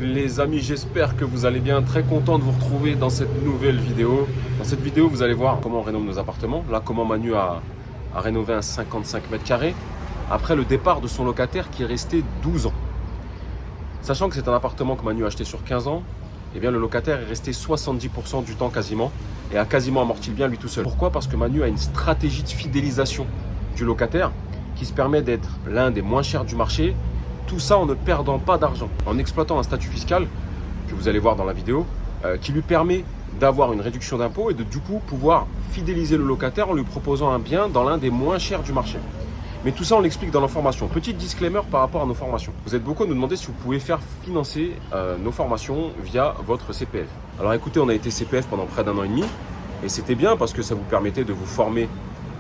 Les amis, j'espère que vous allez bien. Très content de vous retrouver dans cette nouvelle vidéo. Dans cette vidéo, vous allez voir comment on rénove nos appartements. Là, comment Manu a rénové un 55 mètres carrés après le départ de son locataire qui est resté 12 ans. Sachant que c'est un appartement que Manu a acheté sur 15 ans, eh bien le locataire est resté 70% du temps quasiment et a quasiment amorti le bien lui tout seul. Pourquoi? Parce que Manu a une stratégie de fidélisation du locataire qui se permet d'être l'un des moins chers du marché. Tout ça en ne perdant pas d'argent, en exploitant un statut fiscal que vous allez voir dans la vidéo, qui lui permet d'avoir une réduction d'impôt et de du coup pouvoir fidéliser le locataire en lui proposant un bien dans l'un des moins chers du marché. Mais tout ça, on l'explique dans la formation. Petit disclaimer par rapport à nos formations. Vous êtes beaucoup à nous demander si vous pouvez faire financer nos formations via votre CPF. Alors écoutez, on a été CPF pendant près d'1 an et demi et c'était bien parce que ça vous permettait de vous former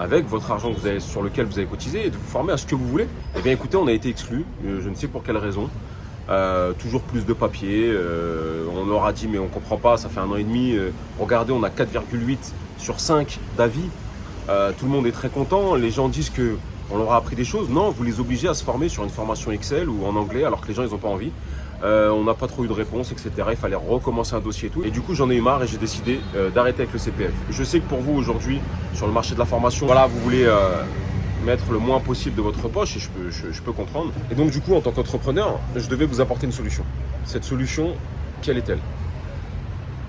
avec votre argent que vous avez, sur lequel vous avez cotisé et de vous former à ce que vous voulez. Eh bien écoutez, on a été exclus, je ne sais pour quelle raison. Toujours plus de papiers, on leur a dit mais on ne comprend pas, ça fait 1 an et demi. Regardez, on a 4,8 sur 5 d'avis. Tout le monde est très content, les gens disent que on leur a appris des choses. Non, vous les obligez à se former sur une formation Excel ou en anglais alors que les gens ils n'ont pas envie. On n'a pas trop eu de réponse, etc. Il fallait recommencer un dossier et tout. Et du coup, j'en ai eu marre et j'ai décidé d'arrêter avec le CPF. Je sais que pour vous aujourd'hui, sur le marché de la formation, voilà, vous voulez mettre le moins possible de votre poche et je peux comprendre. Et donc du coup, en tant qu'entrepreneur, je devais vous apporter une solution. Cette solution, quelle est-elle?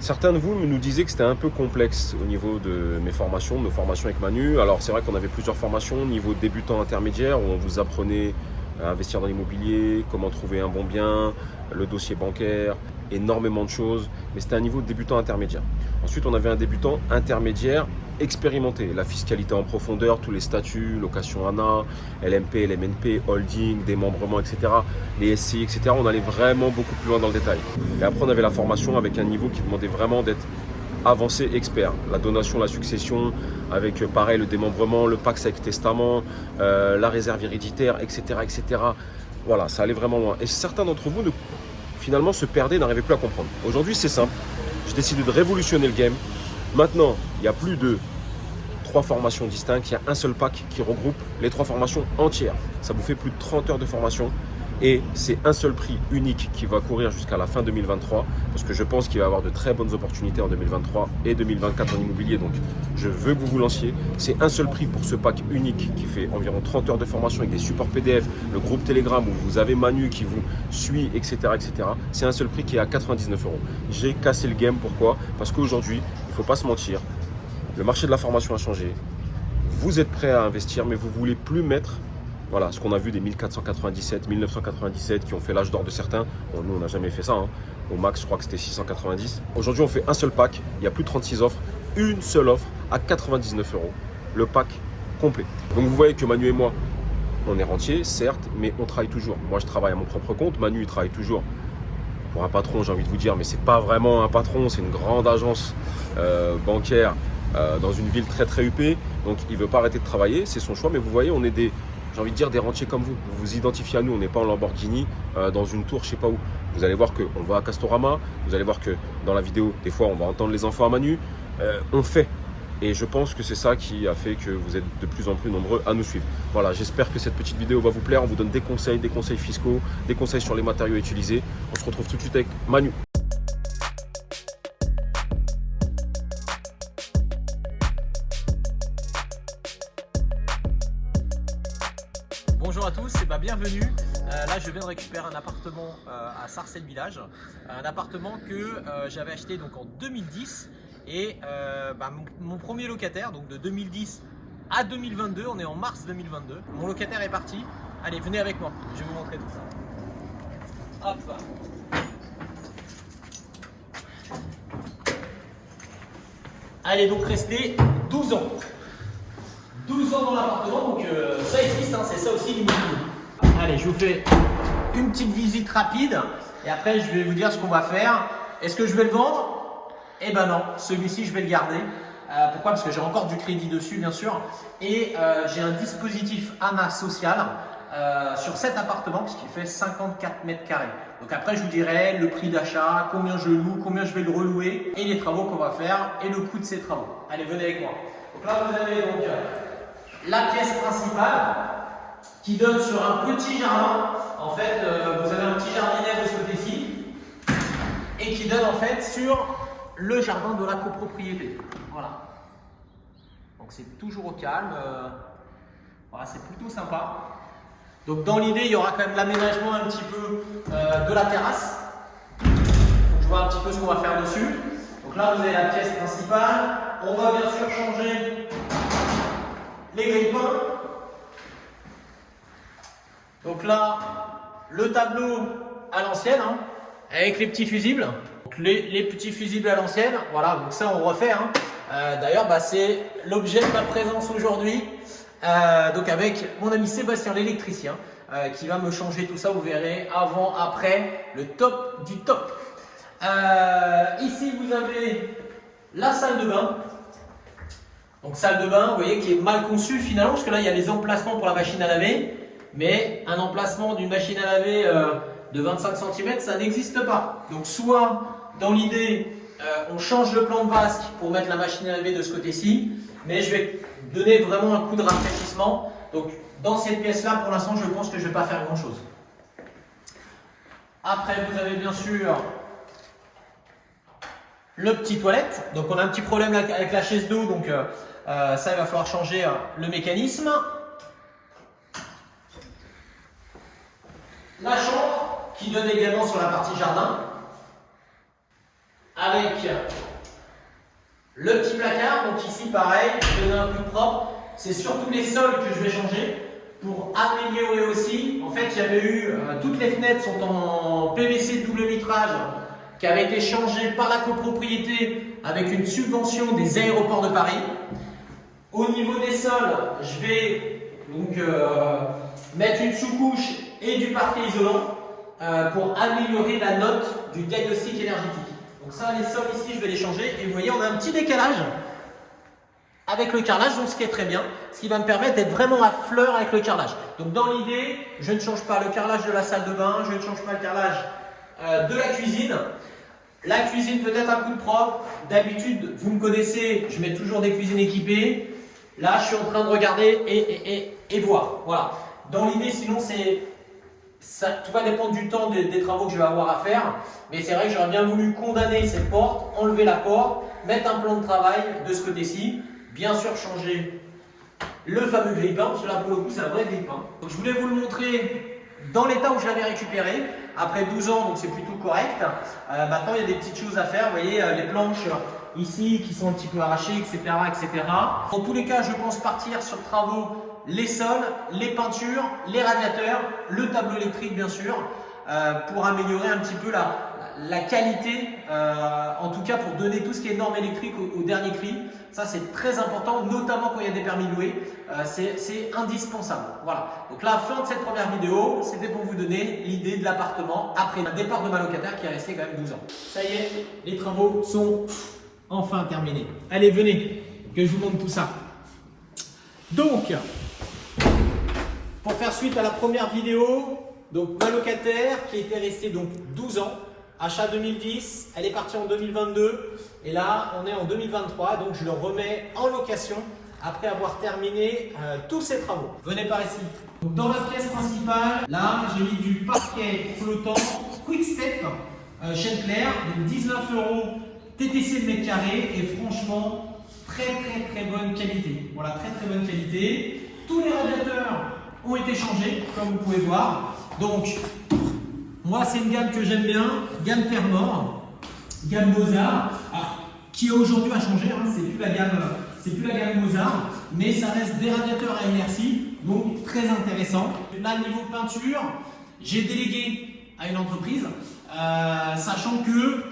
Certains de vous nous disaient que c'était un peu complexe au niveau de mes formations, de nos formations avec Manu. Alors c'est vrai qu'on avait plusieurs formations, niveau débutant intermédiaire, où on vous apprenait à investir dans l'immobilier, comment trouver un bon bien, le dossier bancaire, énormément de choses. Mais c'était un niveau de débutant intermédiaire. Ensuite, on avait un débutant intermédiaire expérimenté. La fiscalité en profondeur, tous les statuts, location ANA, LMP, LMNP, holding, démembrement, etc. Les SCI, etc. On allait vraiment beaucoup plus loin dans le détail. Et après, on avait la formation avec un niveau qui demandait vraiment d'être avancé expert. La donation, la succession, avec pareil le démembrement, le Pax avec testament, la réserve héréditaire, etc., etc. Voilà, ça allait vraiment loin. Et certains d'entre vous finalement se perdaient, n'arrivaient plus à comprendre. Aujourd'hui, c'est simple. J'ai décidé de révolutionner le game. Maintenant, il n'y a plus de 3 formations distinctes, il y a un seul pack qui regroupe les 3 formations entières. Ça vous fait plus de 30 heures de formation et c'est un seul prix unique qui va courir jusqu'à la fin 2023 parce que je pense qu'il va y avoir de très bonnes opportunités en 2023 et 2024 en immobilier. Donc, je veux que vous vous lanciez. C'est un seul prix pour ce pack unique qui fait environ 30 heures de formation avec des supports PDF, le groupe Telegram où vous avez Manu qui vous suit, etc. etc. C'est un seul prix qui est à 99 €. J'ai cassé le game. Pourquoi? Parce qu'aujourd'hui, il ne faut pas se mentir. Le marché de la formation a changé. Vous êtes prêt à investir, mais vous ne voulez plus mettre voilà, ce qu'on a vu des 1497, 1997 qui ont fait l'âge d'or de certains. Bon, nous, on n'a jamais fait ça. Hein. Au max, je crois que c'était 690. Aujourd'hui, on fait un seul pack. Il n'y a plus de 36 offres. Une seule offre à 99 €. Le pack complet. Donc, vous voyez que Manu et moi, on est rentiers, certes, mais on travaille toujours. Moi, je travaille à mon propre compte. Manu, il travaille toujours pour un patron, j'ai envie de vous dire, mais ce n'est pas vraiment un patron. C'est une grande agence bancaire dans une ville très, très huppée. Donc, il ne veut pas arrêter de travailler. C'est son choix. Mais vous voyez, on est j'ai envie de dire des rentiers comme vous. Vous vous identifiez à nous, on n'est pas en Lamborghini, dans une tour, je sais pas où. Vous allez voir qu'on va à Castorama, vous allez voir que dans la vidéo, des fois, on va entendre les enfants à Manu. On fait. Et je pense que c'est ça qui a fait que vous êtes de plus en plus nombreux à nous suivre. Voilà, j'espère que cette petite vidéo va vous plaire. On vous donne des conseils fiscaux, des conseils sur les matériaux utilisés. On se retrouve tout de suite avec Manu. Bonjour à tous, bienvenue. Là, je viens de récupérer un appartement à Sarcelles Village, un appartement que j'avais acheté donc en 2010 et mon premier locataire, donc de 2010 à 2022, on est en mars 2022. Mon locataire est parti. Allez, venez avec moi, je vais vous montrer tout ça. Hop. Allez, donc rester 12 ans. 12 ans dans l'appartement, donc ça existe, hein, c'est ça aussi l'immobilier. Allez, je vous fais une petite visite rapide et après je vais vous dire ce qu'on va faire. Est-ce que je vais le vendre? Eh ben non, celui-ci je vais le garder. Pourquoi? Parce que j'ai encore du crédit dessus bien sûr et j'ai un dispositif ANA social sur cet appartement puisqu'il fait 54 mètres carrés. Donc après je vous dirai le prix d'achat, combien je loue, combien je vais le relouer et les travaux qu'on va faire et le coût de ces travaux. Allez, venez avec moi. Donc là vous avez donc la pièce principale qui donne sur un petit jardin. En fait, vous avez un petit jardinet de ce côté-ci et qui donne en fait sur le jardin de la copropriété. Voilà. Donc c'est toujours au calme. Voilà, c'est plutôt sympa. Donc dans l'idée, il y aura quand même l'aménagement un petit peu de la terrasse. Donc, je vois un petit peu ce qu'on va faire dessus. Donc là, vous avez la pièce principale. On va bien sûr changer les grille-pains. Donc là, le tableau à l'ancienne, hein, avec les petits fusibles. Donc les petits fusibles à l'ancienne, voilà, donc ça on refait. Hein. D'ailleurs, c'est l'objet de ma présence aujourd'hui. Donc avec mon ami Sébastien, l'électricien, qui va me changer tout ça. Vous verrez avant, après, le top du top. Ici, vous avez la salle de bain. Donc salle de bain, vous voyez, qui est mal conçue finalement, parce que là, il y a les emplacements pour la machine à laver. Mais un emplacement d'une machine à laver de 25 cm, ça n'existe pas. Donc soit, dans l'idée, on change le plan de vasque pour mettre la machine à laver de ce côté-ci. Mais je vais donner vraiment un coup de rafraîchissement. Donc dans cette pièce-là, pour l'instant, je pense que je ne vais pas faire grand-chose. Après, vous avez bien sûr le petit toilette. Donc on a un petit problème avec la chaise d'eau, donc ça, il va falloir changer le mécanisme. La chambre qui donne également sur la partie jardin, avec le petit placard. Donc ici pareil, je donne un coup de propre. C'est surtout les sols que je vais changer pour améliorer aussi. En fait, j'avais eu toutes les fenêtres sont en PVC double vitrage qui avait été changé par la copropriété avec une subvention des aéroports de Paris. Au niveau des sols, je vais donc mettre une sous-couche et du parquet isolant pour améliorer la note du diagnostic énergétique. Donc ça, les sols ici, je vais les changer. Et vous voyez, on a un petit décalage avec le carrelage, donc ce qui est très bien, ce qui va me permettre d'être vraiment à fleur avec le carrelage. Donc dans l'idée, je ne change pas le carrelage de la salle de bain, je ne change pas le carrelage de la cuisine. La cuisine, peut-être un coup de propre. D'habitude, vous me connaissez, je mets toujours des cuisines équipées. Là, je suis en train de regarder et voir. Voilà. Dans l'idée, sinon, tout va dépendre du temps des travaux que je vais avoir à faire. Mais c'est vrai que j'aurais bien voulu condamner cette porte, enlever la porte, mettre un plan de travail de ce côté-ci. Bien sûr, changer le fameux grille-pain, parce que là, pour le coup, c'est un vrai grille-pain. Donc, je voulais vous le montrer dans l'état où je l'avais récupéré. Après 12 ans, donc c'est plutôt correct. Maintenant, il y a des petites choses à faire. Vous voyez, les planches ici qui sont un petit peu arrachées, etc., etc. Dans tous les cas, je pense partir sur travaux, les sols, les peintures, les radiateurs, le tableau électrique, bien sûr, pour améliorer un petit peu la qualité, en tout cas pour donner tout ce qui est normes électriques au dernier cri. Ça, c'est très important, notamment quand il y a des permis de louer. C'est indispensable. Voilà. Donc la fin de cette première vidéo, c'était pour vous donner l'idée de l'appartement après le départ de ma locataire qui est restée quand même 12 ans. Ça y est, les travaux sont enfin terminés. Allez, venez, que je vous montre tout ça. Donc, pour faire suite à la première vidéo, donc ma locataire qui était restée donc 12 ans, achat 2010, elle est partie en 2022 et là on est en 2023, donc je le remets en location après avoir terminé tous ces travaux. Venez par ici. Donc, dans la pièce principale, là j'ai mis du parquet flottant Quick Step chaîne claire, donc 19 € TTC le mètre carré et franchement très bonne qualité. Voilà, très bonne qualité. Tous les radiateurs ont été changés comme vous pouvez voir. Donc moi, c'est une gamme que j'aime bien, gamme Thermor, gamme Mozart, qui aujourd'hui a changé, hein, c'est plus la gamme Mozart, mais ça reste des radiateurs à inertie, donc très intéressant. Là, niveau peinture, j'ai délégué à une entreprise, sachant que,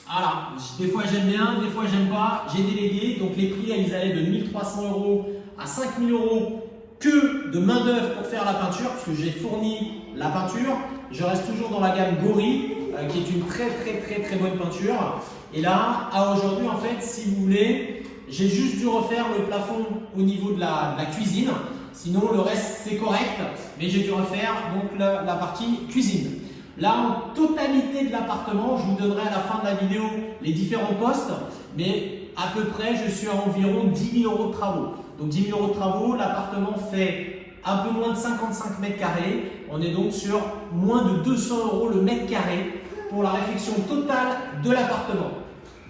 voilà, des fois j'aime bien, des fois j'aime pas, j'ai délégué, donc les prix, ils allaient de 1 300 € à 5 000 € que de main d'œuvre pour faire la peinture, puisque j'ai fourni la peinture. Je reste toujours dans la gamme Gori, qui est une très bonne peinture. Et là, à aujourd'hui, en fait, si vous voulez, j'ai juste dû refaire le plafond au niveau de la cuisine. Sinon, le reste, c'est correct. Mais j'ai dû refaire donc la partie cuisine. Là, en totalité de l'appartement, je vous donnerai à la fin de la vidéo les différents postes. Mais à peu près, je suis à environ 10 000 € de travaux. Donc 10 000 € de travaux, l'appartement fait un peu moins de 55 mètres carrés. On est donc sur moins de 200 € le mètre carré pour la réfection totale de l'appartement.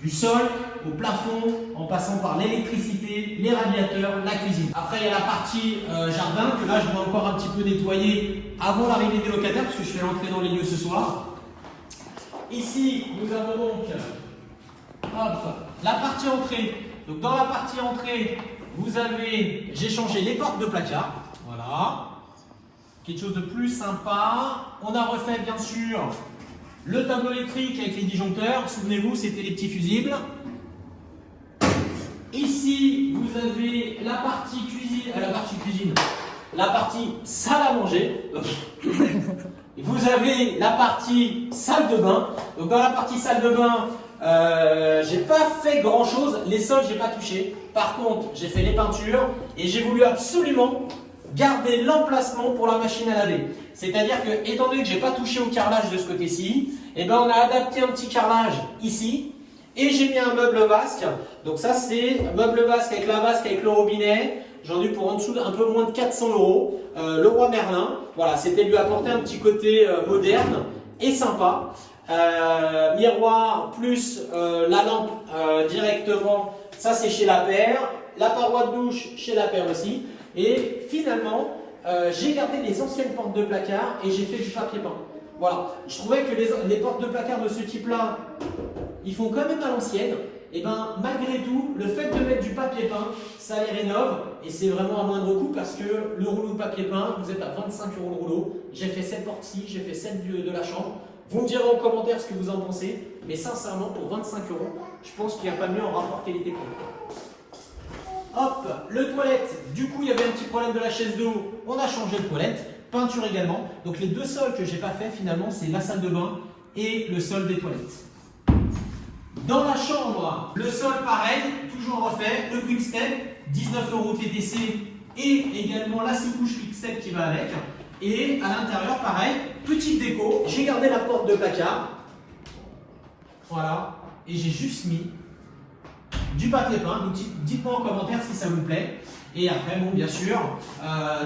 Du sol au plafond, en passant par l'électricité, les radiateurs, la cuisine. Après, il y a la partie jardin, que là, je dois encore un petit peu nettoyer avant l'arrivée des locataires, parce que je fais l'entrée dans les lieux ce soir. Ici, nous avons donc la partie entrée. Donc, dans la partie entrée, vous avez, j'ai changé les portes de placard. Voilà. Quelque chose de plus sympa. On a refait, bien sûr, le tableau électrique avec les disjoncteurs. Souvenez-vous, c'était les petits fusibles. Ici, vous avez la partie cuisine, la partie salle à manger. Vous avez la partie salle de bain. Donc dans la partie salle de bain, j'ai pas fait grand chose. Les sols, j'ai pas touché. Par contre, j'ai fait les peintures et j'ai voulu absolument garder l'emplacement pour la machine à laver. C'est-à-dire que, étant donné que j'ai pas touché au carrelage de ce côté-ci, eh ben on a adapté un petit carrelage ici. Et j'ai mis un meuble vasque. Donc ça c'est un meuble vasque avec la vasque avec le robinet. J'en ai pour en dessous un peu moins de 400 €. Le Roi Merlin. Voilà, c'était lui apporter un petit côté moderne et sympa. Miroir plus la lampe directement. Ça c'est chez la paire. La paroi de douche chez la paire aussi. Et finalement, j'ai gardé les anciennes portes de placard et j'ai fait du papier peint. Voilà, je trouvais que les portes de placard de ce type-là, ils font quand même à l'ancienne. Et bien, malgré tout, le fait de mettre du papier peint, ça les rénove. Et c'est vraiment à moindre coût parce que le rouleau de papier peint, vous êtes à 25 € le rouleau. J'ai fait cette porte-ci, j'ai fait celle de la chambre. Vous me direz en commentaire ce que vous en pensez. Mais sincèrement, pour 25 €, je pense qu'il n'y a pas mieux en rapport qualité-prix. Hop, le toilette. Du coup, il y avait un petit problème de la chaise d'eau. On a changé de toilette. Peinture également. Donc les deux sols que j'ai pas fait finalement, c'est la salle de bain et le sol des toilettes. Dans la chambre, le sol pareil, toujours refait, le quick step, 19 € TTC et également la sous-couche quick step qui va avec. Et à l'intérieur pareil, petite déco, j'ai gardé la porte de placard. Voilà, et j'ai juste mis du papier peint. Donc dites-moi en commentaire si ça vous plaît. Et après, bon, bien sûr,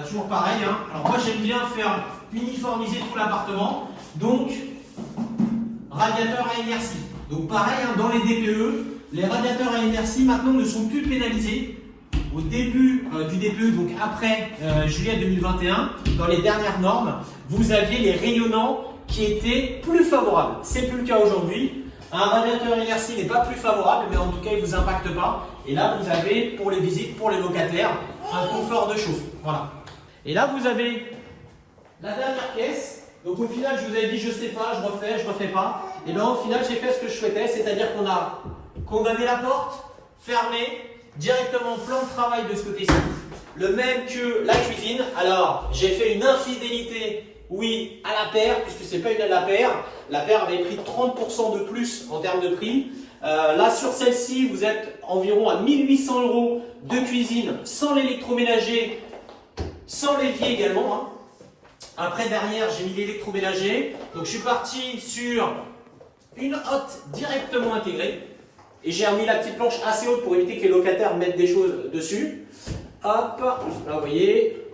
toujours pareil. Hein. Alors moi, j'aime bien faire uniformiser tout l'appartement. Donc, radiateur à inertie. Donc pareil, hein, dans les DPE, les radiateurs à inertie maintenant ne sont plus pénalisés. Au début du DPE, donc après juillet 2021, dans les dernières normes, vous aviez les rayonnants qui étaient plus favorables. C'est plus le cas aujourd'hui. Un radiateur à inertie n'est pas plus favorable, mais en tout cas, il ne vous impacte pas. Et là, vous avez, pour les visites, pour les locataires, un confort de chauffe. Voilà. Et là, vous avez la dernière pièce. Donc au final, je vous avais dit, je ne sais pas, je refais pas. Et bien au final, j'ai fait ce que je souhaitais, c'est-à-dire qu'on a condamné la porte, fermé, directement plan de travail de ce côté-ci. Le même que la cuisine. Alors, j'ai fait une infidélité. Oui, à la paire, puisque c'est pas une à la paire. La paire avait pris 30% de plus en termes de prix. Là, sur celle-ci, vous êtes environ à 1800 € de cuisine, sans l'électroménager, sans l'évier également. Hein. Après, derrière, j'ai mis l'électroménager. Donc, je suis parti sur une hotte directement intégrée. Et j'ai remis la petite planche assez haute pour éviter que les locataires mettent des choses dessus. Hop, là, vous voyez.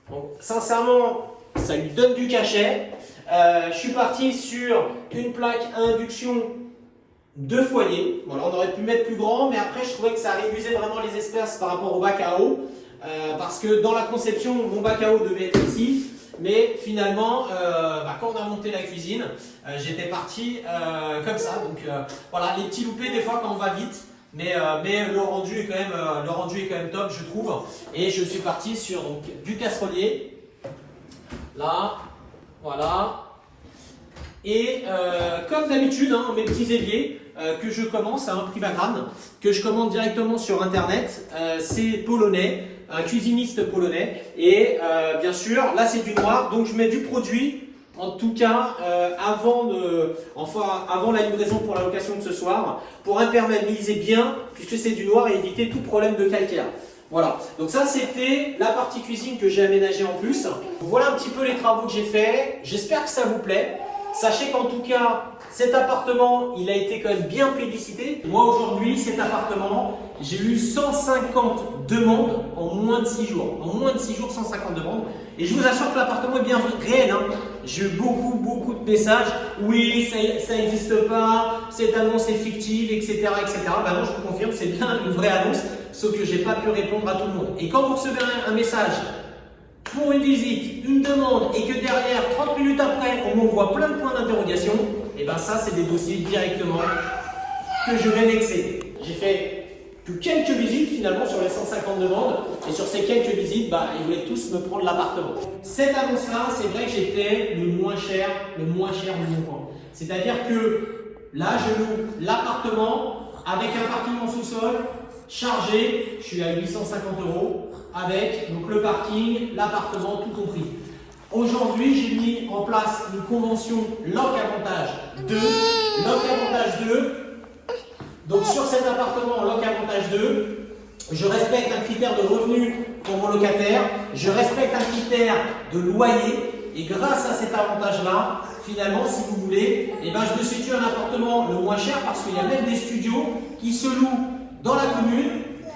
Donc, sincèrement, ça lui donne du cachet. Je suis parti sur une plaque à induction de foyer. Voilà, on aurait pu mettre plus grand, mais après je trouvais que ça réduisait vraiment les espaces par rapport au bac à eau. Parce que dans la conception, mon bac à eau devait être ici. Mais finalement, quand on a monté la cuisine, j'étais parti comme ça. Donc voilà, les petits loupés des fois quand on va vite. Mais le rendu est quand même top, je trouve. Et je suis parti sur donc, du casserolier. Là, voilà. Et comme d'habitude, hein, mes petits éviers que je commence à un prix bagrane, que je commande directement sur internet, c'est polonais, un cuisiniste polonais. Et bien sûr, là c'est du noir, donc je mets du produit. En tout cas, avant la livraison pour la location de ce soir, pour imperméabiliser bien, puisque c'est du noir et éviter tout problème de calcaire. Voilà, donc ça c'était la partie cuisine que j'ai aménagée en plus. Voilà un petit peu les travaux que j'ai faits, j'espère que ça vous plaît. Sachez qu'en tout cas, cet appartement, il a été quand même bien plébiscité. Moi aujourd'hui, cet appartement, j'ai eu 150 demandes en moins de 6 jours. En moins de 6 jours, 150 demandes. Et je vous assure que l'appartement est bien réel. Hein. j'ai eu beaucoup de messages. Oui, ça n'existe pas, cette annonce est fictive, etc. etc. Ben non, je vous confirme, c'est bien une vraie annonce, sauf que je n'ai pas pu répondre à tout le monde. Et quand vous recevez un message pour une visite, une demande, et que derrière, 30 minutes après, on m'envoie plein de points d'interrogation, et bien ça, c'est des dossiers directement que je vais vexer. J'ai fait que quelques visites finalement sur les 150 demandes, et sur ces quelques visites, ils voulaient tous me prendre l'appartement. Cette annonce-là, c'est vrai que j'étais le moins cher de mon coin. C'est-à-dire que là, je loue l'appartement avec un parking en sous-sol, chargé, je suis à 850 € avec donc le parking, l'appartement, tout compris. Aujourd'hui, j'ai mis en place une convention Loc Avantage 2. Loc Avantage 2. Donc sur cet appartement Loc Avantage 2, je respecte un critère de revenu pour mon locataire, je respecte un critère de loyer, et grâce à cet avantage-là, finalement, si vous voulez, je me situe un appartement le moins cher parce qu'il y a même des studios qui se louent dans la commune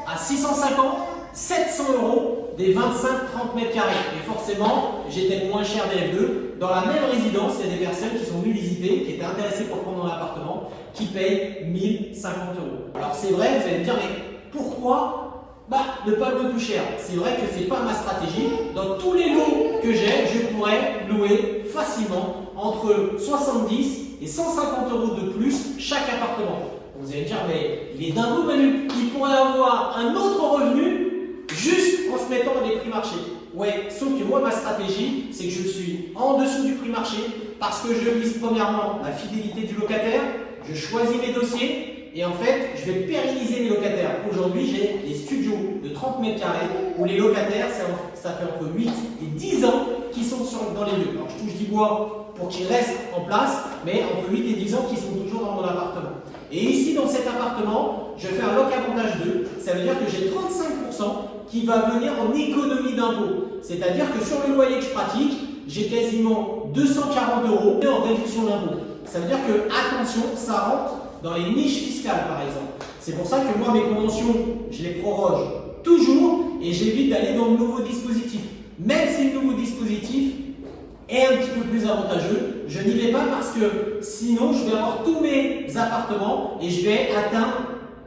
à 650, 700 € des 25-30 mètres carrés. Et forcément, j'étais le moins cher des F2. Dans la même résidence, il y a des personnes qui sont venues visiter, qui étaient intéressées pour prendre mon appartement, qui payent 1050 €. Alors c'est vrai, vous allez me dire, mais pourquoi ne pas louer plus cher? C'est vrai que ce n'est pas ma stratégie. Dans tous les lots que j'ai, je pourrais louer facilement entre 70 et 150 € de plus chaque appartement. Vous allez me dire, mais il est dingo Manu, il pourrait avoir un autre revenu juste en se mettant dans des prix marché. Ouais, sauf que moi, ma stratégie, c'est que je suis en dessous du prix marché parce que je vise premièrement la fidélité du locataire, je choisis mes dossiers et en fait, je vais pérenniser mes locataires. Aujourd'hui, j'ai des studios de 30 mètres carrés où les locataires, ça fait entre 8 et 10 ans qu'ils sont dans les lieux. Alors, je touche du bois pour qu'ils restent en place, mais entre 8 et 10 ans qu'ils sont toujours dans mon appartement. Et ici, dans cet appartement, je fais un Loc Avantage 2. Ça veut dire que j'ai 35% qui va venir en économie d'impôt. C'est-à-dire que sur le loyer que je pratique, j'ai quasiment 240 € en réduction d'impôt. Ça veut dire que, attention, ça rentre dans les niches fiscales, par exemple. C'est pour ça que moi, mes conventions, je les proroge toujours et j'évite d'aller dans le nouveau dispositif. Même si le nouveau dispositif est un petit peu plus avantageux, je n'y vais pas parce que sinon, je vais avoir tous mes appartements et je vais atteindre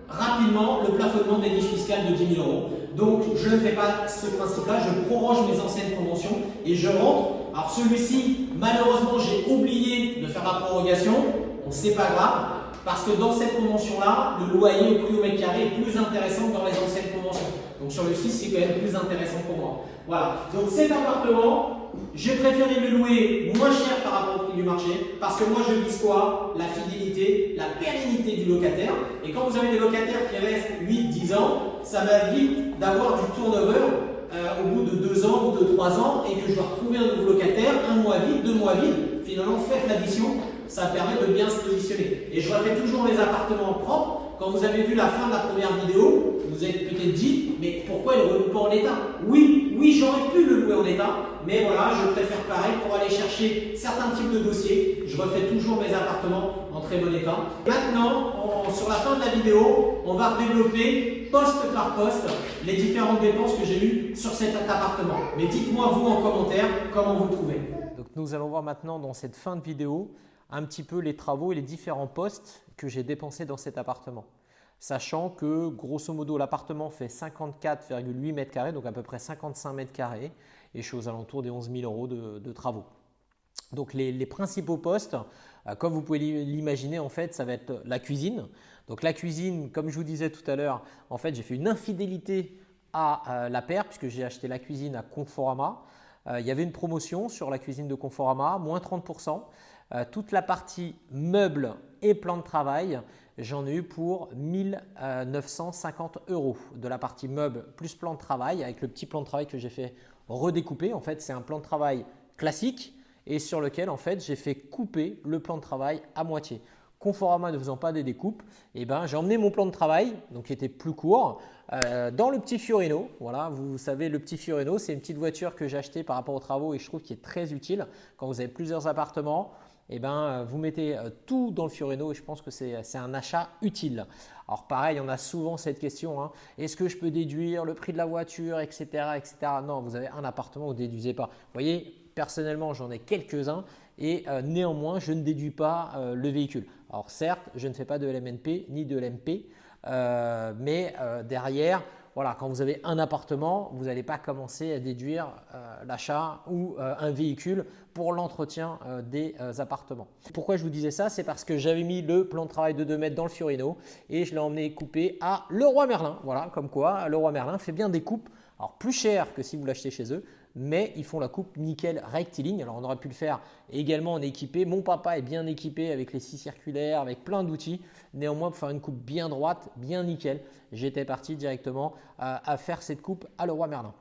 rapidement le plafonnement des niches fiscales de 10 000 €. Donc, je ne fais pas ce principe-là, je proroge mes anciennes conventions et je rentre. Alors, celui-ci, malheureusement, j'ai oublié de faire la prorogation. Bon, c'est pas grave, parce que dans cette convention-là, le loyer au prix au mètre carré est plus intéressant que dans les anciennes conventions. Donc, sur le 6, c'est quand même plus intéressant pour moi. Voilà. Donc, cet appartement, j'ai préféré le louer moins cher par rapport au prix du marché parce que moi je vise quoi? La fidélité, la pérennité du locataire. Et quand vous avez des locataires qui restent 8-10 ans, ça va vite d'avoir du turnover au bout de 2 ans ou de 3 ans et que je dois retrouver un nouveau locataire, 1 mois vide, 2 mois vide. Finalement, faites l'addition, ça permet de bien se positionner. Et je refais toujours les appartements propres. Quand vous avez vu la fin de la première vidéo, vous êtes peut-être dit, mais pourquoi il ne reloue pas en état? Oui, j'aurais pu le louer en état, mais voilà, je préfère pareil pour aller chercher certains types de dossiers. Je refais toujours mes appartements en très bon état. Maintenant, sur la fin de la vidéo, on va développer poste par poste les différentes dépenses que j'ai eues sur cet appartement. Mais dites-moi vous en commentaire comment vous le trouvez. Donc nous allons voir maintenant dans cette fin de vidéo un petit peu les travaux et les différents postes que j'ai dépensés dans cet appartement. Sachant que grosso modo l'appartement fait 54,8 mètres carrés, donc à peu près 55 mètres carrés, et je suis aux alentours des 11 000 € de travaux. Donc les principaux postes, comme vous pouvez l'imaginer, en fait, ça va être la cuisine. Donc la cuisine, comme je vous disais tout à l'heure, en fait, j'ai fait une infidélité à la paire puisque j'ai acheté la cuisine à Conforama. Il y avait une promotion sur la cuisine de Conforama, moins 30%. Toute la partie meubles et plan de travail, j'en ai eu pour 1 950 € de la partie meubles plus plan de travail avec le petit plan de travail que j'ai fait redécouper. En fait, c'est un plan de travail classique et sur lequel en fait, j'ai fait couper le plan de travail à moitié. Conforama ne faisant pas des découpes, j'ai emmené mon plan de travail, donc qui était plus court, dans le petit Fiorino. Voilà, vous savez, le petit Fiorino, c'est une petite voiture que j'ai achetée par rapport aux travaux et je trouve qu'il est très utile quand vous avez plusieurs appartements. Vous mettez tout dans le Fiorino et je pense que c'est un achat utile. Alors pareil, on a souvent cette question, est-ce que je peux déduire le prix de la voiture, etc. etc. Non, vous avez un appartement, vous ne déduisez pas. Vous voyez, personnellement, j'en ai quelques-uns et néanmoins, je ne déduis pas le véhicule. Alors certes, je ne fais pas de LMNP ni de LMP, mais derrière, voilà, quand vous avez un appartement, vous n'allez pas commencer à déduire l'achat ou un véhicule pour l'entretien des appartements. Pourquoi je vous disais ça? C'est parce que j'avais mis le plan de travail de 2 mètres dans le Fiorino et je l'ai emmené couper à Leroy Merlin. Voilà, comme quoi Leroy Merlin fait bien des coupes, alors plus cher que si vous l'achetez chez eux, mais ils font la coupe nickel rectiligne. Alors on aurait pu le faire également en équipé. Mon papa est bien équipé avec les scies circulaires, avec plein d'outils. Néanmoins, pour faire une coupe bien droite, bien nickel, j'étais parti directement à faire cette coupe à Leroy Merlin.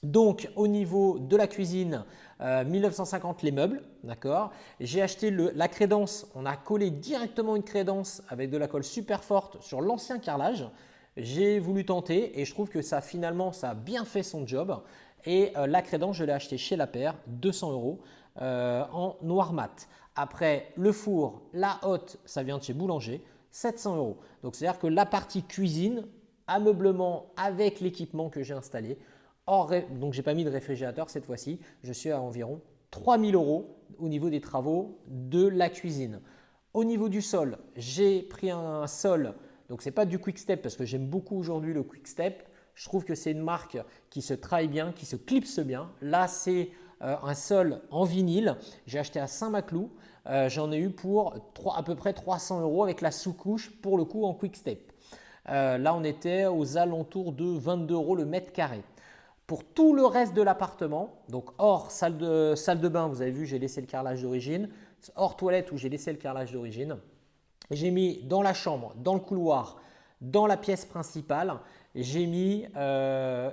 Donc au niveau de la cuisine, 1950 les meubles, d'accord. J'ai acheté la crédence, on a collé directement une crédence avec de la colle super forte sur l'ancien carrelage. J'ai voulu tenter et je trouve que ça finalement ça a bien fait son job. Et la crédence, je l'ai acheté chez La Paire, 200 € en noir mat. Après, le four, la hotte, ça vient de chez Boulanger, 700 €. Donc, c'est-à-dire que la partie cuisine, ameublement avec l'équipement que j'ai installé, donc je n'ai pas mis de réfrigérateur cette fois-ci, je suis à environ 3000 € au niveau des travaux de la cuisine. Au niveau du sol, j'ai pris un sol, donc ce n'est pas du Quick Step parce que j'aime beaucoup aujourd'hui le Quick Step. Je trouve que c'est une marque qui se travaille bien, qui se clipse bien. Là, c'est un sol en vinyle. J'ai acheté à Saint-Maclou. J'en ai eu pour à peu près 300 € avec la sous-couche pour le coup en Quick Step. Là, on était aux alentours de 22 € le mètre carré. Pour tout le reste de l'appartement, donc hors salle de bain, vous avez vu, j'ai laissé le carrelage d'origine. Hors toilette où j'ai laissé le carrelage d'origine. J'ai mis dans la chambre, dans le couloir, dans la pièce principale, j'ai mis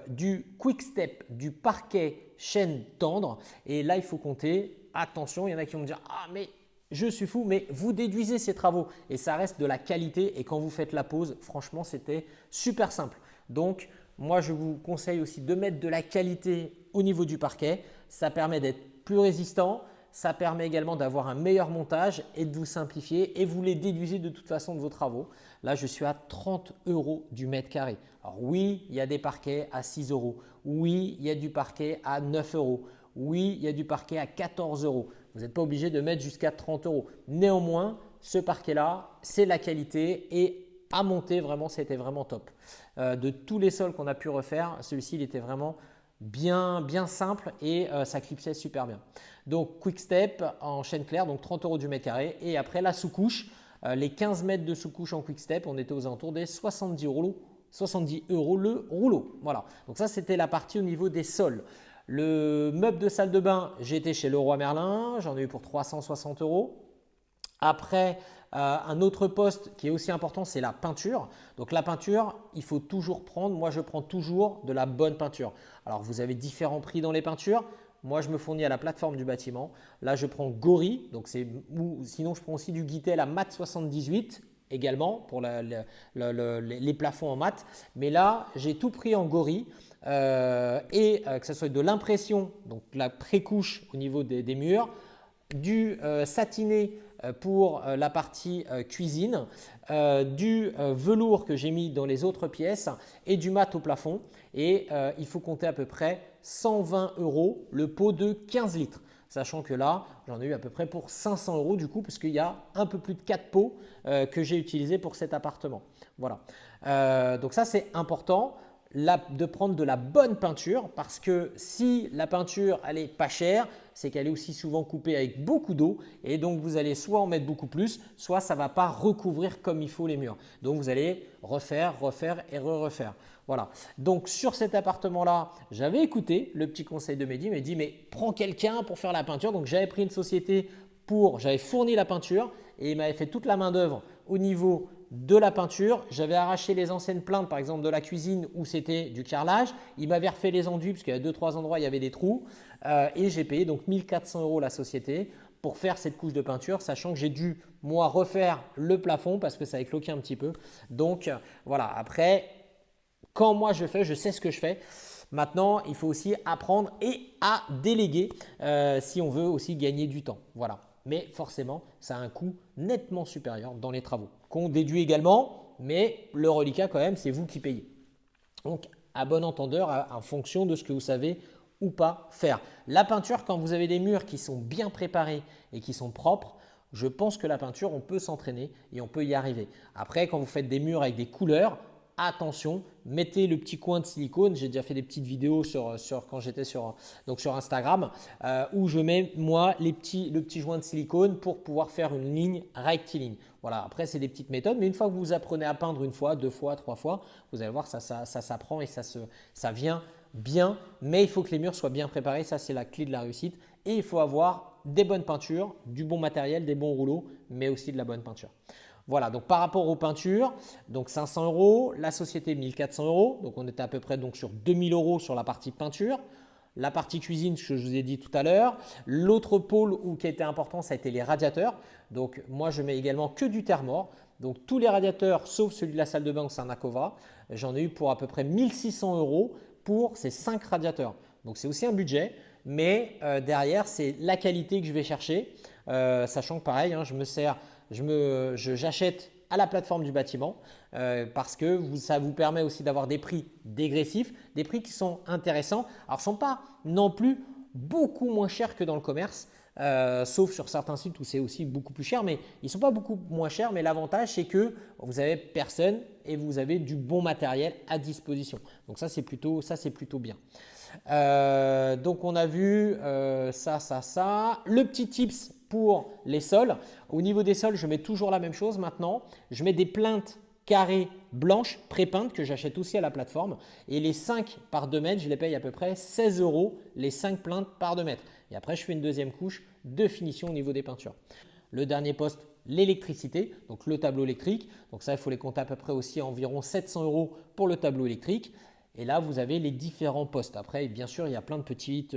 du Quick Step, du parquet chêne tendre. Et là, il faut compter. Attention, il y en a qui vont me dire « Ah, mais je suis fou !» Mais vous déduisez ces travaux et ça reste de la qualité. Et quand vous faites la pause, franchement, c'était super simple. Donc, moi, je vous conseille aussi de mettre de la qualité au niveau du parquet. Ça permet d'être plus résistant. Ça permet également d'avoir un meilleur montage et de vous simplifier et vous les déduisez de toute façon de vos travaux. Là, je suis à 30 € du mètre carré. Alors oui, il y a des parquets à 6 €. Oui, il y a du parquet à 9 €. Oui, il y a du parquet à 14 €. Vous n'êtes pas obligé de mettre jusqu'à 30 €. Néanmoins, ce parquet-là, c'est la qualité et à monter, vraiment, c'était vraiment top. De tous les sols qu'on a pu refaire, celui-ci, il était vraiment bien simple et ça clipsait super bien. Donc Quick Step en chêne clair, donc 30 € du mètre carré. Et après la sous-couche, les 15 mètres de sous-couche en Quick Step, on était aux alentours des 70 € le rouleau. Voilà, donc ça c'était la partie au niveau des sols. Le meuble de salle de bain, j'étais chez Leroy Merlin, j'en ai eu pour 360 €. Après, un autre poste qui est aussi important, c'est la peinture. Donc la peinture, il faut toujours prendre, moi je prends toujours de la bonne peinture. Alors vous avez différents prix dans les peintures. Moi je me fournis à la plateforme du bâtiment. Là je prends Gori, donc sinon je prends aussi du Guitel à mat 78 également pour les plafonds en mat. Mais là j'ai tout pris en Gori et que ce soit de l'impression, donc la pré-couche au niveau des murs, du satiné pour la partie cuisine, du velours que j'ai mis dans les autres pièces et du mat au plafond. Et il faut compter à peu près 120 € le pot de 15 litres. Sachant que là, j'en ai eu à peu près pour 500 € du coup, parce qu'il y a un peu plus de 4 pots que j'ai utilisés pour cet appartement. Voilà. Donc ça, c'est important de prendre de la bonne peinture parce que si la peinture elle est pas chère, c'est qu'elle est aussi souvent coupée avec beaucoup d'eau et donc vous allez soit en mettre beaucoup plus, soit ça ne va pas recouvrir comme il faut les murs. Donc vous allez refaire et refaire. Voilà. Donc sur cet appartement-là, j'avais écouté le petit conseil de Mehdi, il m'a dit mais prends quelqu'un pour faire la peinture. Donc j'avais pris une société j'avais fourni la peinture et il m'avait fait toute la main d'œuvre au niveau de la peinture. J'avais arraché les anciennes plaintes par exemple de la cuisine où c'était du carrelage. Il m'avait refait les enduits parce qu'il y a 2-3 endroits il y avait des trous et j'ai payé donc 1400 € la société pour faire cette couche de peinture, sachant que j'ai dû moi refaire le plafond parce que ça avait cloqué un petit peu. Donc voilà, après quand moi je fais, je sais ce que je fais. Maintenant, il faut aussi apprendre et à déléguer si on veut aussi gagner du temps. Voilà. Mais forcément, ça a un coût nettement supérieur dans les travaux qu'on déduit également, mais le reliquat quand même, c'est vous qui payez. Donc, à bon entendeur, en fonction de ce que vous savez ou pas faire. La peinture, quand vous avez des murs qui sont bien préparés et qui sont propres, je pense que la peinture, on peut s'entraîner et on peut y arriver. Après, quand vous faites des murs avec des couleurs, attention, mettez le petit coin de silicone. J'ai déjà fait des petites vidéos quand j'étais sur Instagram où je mets moi le petit joint de silicone pour pouvoir faire une ligne rectiligne. Voilà, après c'est des petites méthodes, mais une fois que vous apprenez à peindre une fois, 2 fois, 3 fois, vous allez voir ça s'apprend et ça vient bien. Mais il faut que les murs soient bien préparés, ça c'est la clé de la réussite. Et il faut avoir des bonnes peintures, du bon matériel, des bons rouleaux, mais aussi de la bonne peinture. Voilà, donc par rapport aux peintures, donc 500 €, la société 1400 €, donc on était à peu près donc sur 2000 € sur la partie peinture. La partie cuisine, ce que je vous ai dit tout à l'heure. L'autre pôle qui a été important, ça a été les radiateurs. Donc moi, je mets également que du Thermor. Donc tous les radiateurs, sauf celui de la salle de bain, c'est un Acova. J'en ai eu pour à peu près 1600 € pour ces 5 radiateurs. Donc c'est aussi un budget, mais derrière, c'est la qualité que je vais chercher. Sachant que pareil, hein, j'achète à la plateforme du bâtiment parce que ça vous permet aussi d'avoir des prix dégressifs, des prix qui sont intéressants. Alors, ce ne sont pas non plus beaucoup moins chers que dans le commerce, sauf sur certains sites où c'est aussi beaucoup plus cher, mais ils ne sont pas beaucoup moins chers. Mais l'avantage, c'est que vous avez personne et vous avez du bon matériel à disposition. Donc, ça, c'est plutôt bien. Donc, on a vu ça. Le petit tips pour les sols. Au niveau des sols, je mets toujours la même chose maintenant. Je mets des plinthes carrées blanches pré-peintes que j'achète aussi à la plateforme. Et les 5 par 2 mètres, je les paye à peu près 16 € les 5 plinthes par 2 mètres. Et après, je fais une deuxième couche de finition au niveau des peintures. Le dernier poste, l'électricité, donc le tableau électrique. Donc ça, il faut les compter à peu près aussi à environ 700 € pour le tableau électrique. Et là, vous avez les différents postes. Après, bien sûr, il y a plein de petites.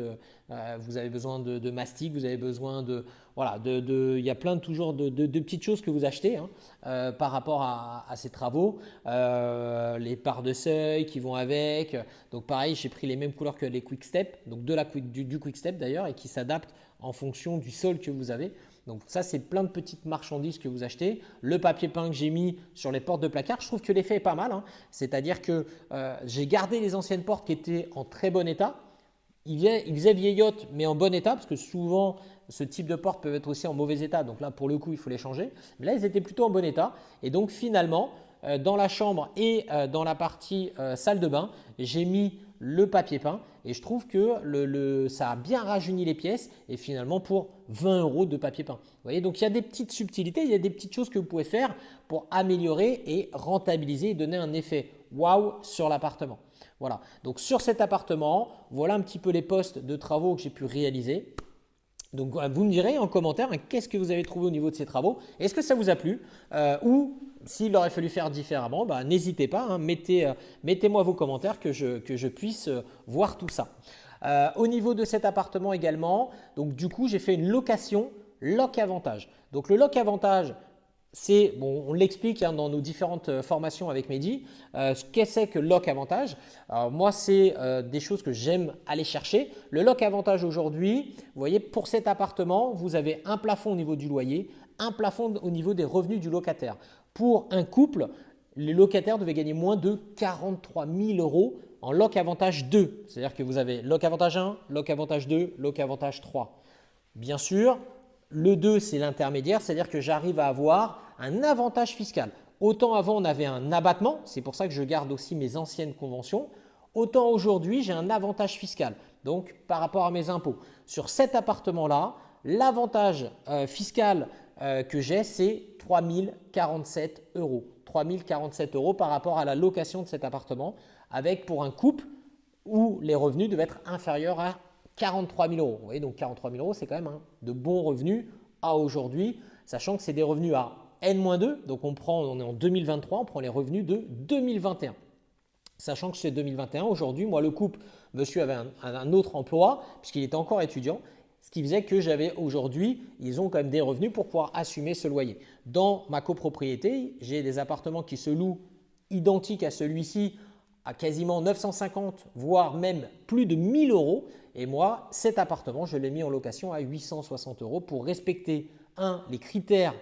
Vous avez besoin de mastic, vous avez besoin de. Voilà, il y a plein de petites choses que vous achetez par rapport à ces travaux. Les parts de seuil qui vont avec. Donc, pareil, j'ai pris les mêmes couleurs que les Quick Step, donc du Quick Step d'ailleurs, et qui s'adaptent en fonction du sol que vous avez. Donc ça, c'est plein de petites marchandises que vous achetez. Le papier peint que j'ai mis sur les portes de placard, je trouve que l'effet est pas mal. C'est-à-dire que j'ai gardé les anciennes portes qui étaient en très bon état. Ils faisaient vieillotte, mais en bon état, parce que souvent, ce type de portes peuvent être aussi en mauvais état. Donc là, pour le coup, il faut les changer. Mais là, ils étaient plutôt en bon état. Et donc finalement, dans la chambre et dans la partie salle de bain, j'ai mis le papier peint et je trouve que ça a bien rajeuni les pièces et finalement pour 20 € de papier peint. Vous voyez, donc il y a des petites subtilités, il y a des petites choses que vous pouvez faire pour améliorer et rentabiliser et donner un effet waouh sur l'appartement. Voilà, donc sur cet appartement, voilà un petit peu les postes de travaux que j'ai pu réaliser. Donc vous me direz en commentaire qu'est-ce que vous avez trouvé au niveau de ces travaux. Est-ce que ça vous a plu ou s'il aurait fallu faire différemment, n'hésitez pas, mettez-moi vos commentaires que je puisse voir tout ça. Au niveau de cet appartement également, donc du coup, j'ai fait une location loc avantage. Donc le loc avantage, c'est, bon, on l'explique dans nos différentes formations avec Mehdi, qu'est-ce que c'est que loc avantage. Alors moi, c'est des choses que j'aime aller chercher. Le loc avantage aujourd'hui, vous voyez, pour cet appartement, vous avez un plafond au niveau du loyer, un plafond au niveau des revenus du locataire. Pour un couple, les locataires devaient gagner moins de 43 000 € en loc avantage 2. C'est-à-dire que vous avez loc avantage 1, loc avantage 2, loc avantage 3. Bien sûr, le 2, c'est l'intermédiaire, c'est-à-dire que j'arrive à avoir un avantage fiscal. Autant avant, on avait un abattement, c'est pour ça que je garde aussi mes anciennes conventions. Autant aujourd'hui, j'ai un avantage fiscal, donc par rapport à mes impôts. Sur cet appartement-là, l'avantage fiscal que j'ai, c'est 3 047 €. 3 047 € par rapport à la location de cet appartement, avec pour un couple où les revenus devaient être inférieurs à 43 000 €. Vous voyez, donc 43 000 €, c'est quand même de bons revenus à aujourd'hui, sachant que c'est des revenus à N-2, donc on est en 2023, on prend les revenus de 2021. Sachant que c'est 2021, aujourd'hui, moi le couple, monsieur avait un autre emploi puisqu'il était encore étudiant, ce qui faisait que j'avais aujourd'hui, ils ont quand même des revenus pour pouvoir assumer ce loyer. Dans ma copropriété, j'ai des appartements qui se louent identiques à celui-ci à quasiment 950, voire même plus de 1 000 €. Et moi, cet appartement, je l'ai mis en location à 860 € pour respecter, les critères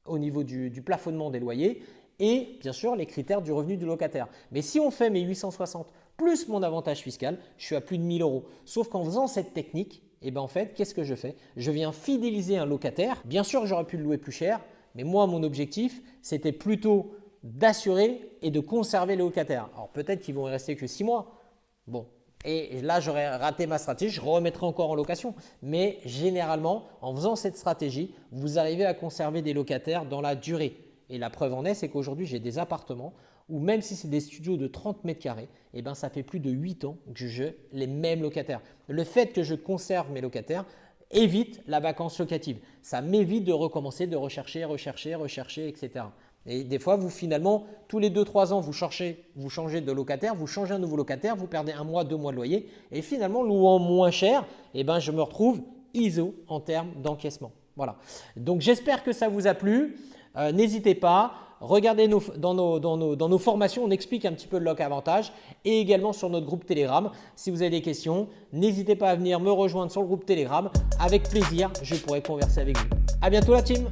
au niveau du plafonnement des loyers et bien sûr les critères du revenu du locataire. Mais si on fait mes 860 plus mon avantage fiscal, je suis à plus de 1 000 euros. Sauf qu'en faisant cette technique, eh ben en fait, qu'est-ce que je fais? Je viens fidéliser un locataire. Bien sûr, j'aurais pu le louer plus cher, mais moi, mon objectif, c'était plutôt d'assurer et de conserver les locataires. Alors peut-être qu'ils vont y rester que 6 mois. Bon, et là, j'aurais raté ma stratégie, je remettrai encore en location. Mais généralement, en faisant cette stratégie, vous arrivez à conserver des locataires dans la durée. Et la preuve en est, c'est qu'aujourd'hui, j'ai des appartements où même si c'est des studios de 30 mètres carrés, eh ben, ça fait plus de 8 ans que j'ai les mêmes locataires. Le fait que je conserve mes locataires évite la vacance locative. Ça m'évite de recommencer, de rechercher, etc. Et des fois, vous finalement, tous les 2-3 ans, vous changez de locataire, vous changez un nouveau locataire, vous perdez 1 mois, 2 mois de loyer. Et finalement, louant moins cher, eh ben, je me retrouve ISO en termes d'encaissement. Voilà. Donc, j'espère que ça vous a plu. N'hésitez pas, regardez dans nos formations, on explique un petit peu le loc avantage et également sur notre groupe Telegram. Si vous avez des questions, n'hésitez pas à venir me rejoindre sur le groupe Telegram. Avec plaisir, je pourrai converser avec vous. À bientôt la team!